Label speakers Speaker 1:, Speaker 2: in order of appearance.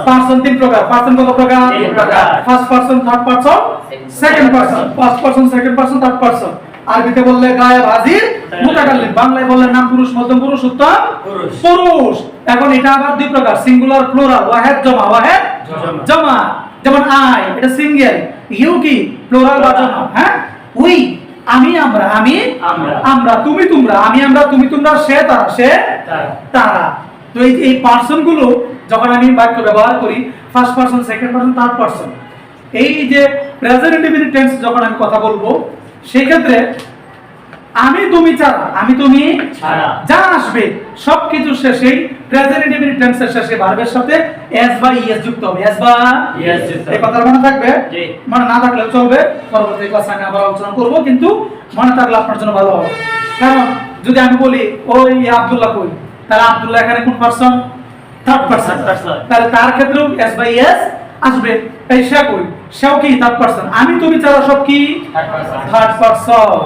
Speaker 1: Person তিন প্রকার। Person কত প্রকার?
Speaker 2: তিন প্রকার।
Speaker 1: First person, third person, second person. First person, second person, third person. আরবিতে বললে গায়েব, হাজির, মুতাকাল্লিম। বাংলায় বললে নাম পুরুষ, মধ্যম পুরুষ, উত্তম পুরুষ। এখন এটা আবার দুই প্রকার, সিঙ্গুলার, প্লুরাল, ওয়াহেদ জমা, ওয়াহেদ জমা। যেমন আই এটা সিঙ্গেল, ইউ কি প্লুরাল বা জমা। হ্যাঁ, উই আমি, আমরা, আমি আমরা, তুমি তোমরা, আমি আমরা, তুমি তোমরা, সে তারা, সে তারা। তো এই পারসন গুলো যখন আমি বাক্য ব্যবহার করি, first person, second person, third person, এই যে প্রেজেন্ট ইনডিফিনিট টেন্স যখন আমি কথা বলবো, সেই ক্ষেত্রে আমি তুমি ছাড়া, আমি তুমি যা আসবে সবকিছু শেষেই প্রেজেন্ট ইনডিফিনিট টেন্সের শেষে ভার্বের সাথে এস বা ইএস যুক্ত হবে। এস বা
Speaker 2: ইএস যুক্ত হবে।
Speaker 1: এই কথাটা মনে থাকবে,
Speaker 2: জি।
Speaker 1: মনে না থাকলেও চলবে, পরবর্তী ক্লাসে আমি আবার আলোচনা করব, কিন্তু মনে থাকলে আপনার জন্য ভালো হবে। কারণ যদি আমি বলি ওই আব্দুল্লাহ কই, তাহলে আব্দুল্লাহ এখানে কোন পারসন? Third person. তাহলে তার ক্ষেত্রেও এস বাই এস আসবে। তাই সে কই, সেও কি থার্ড পারসন। আমি তুমি ছাড়া সব কি থার্ড পারসন।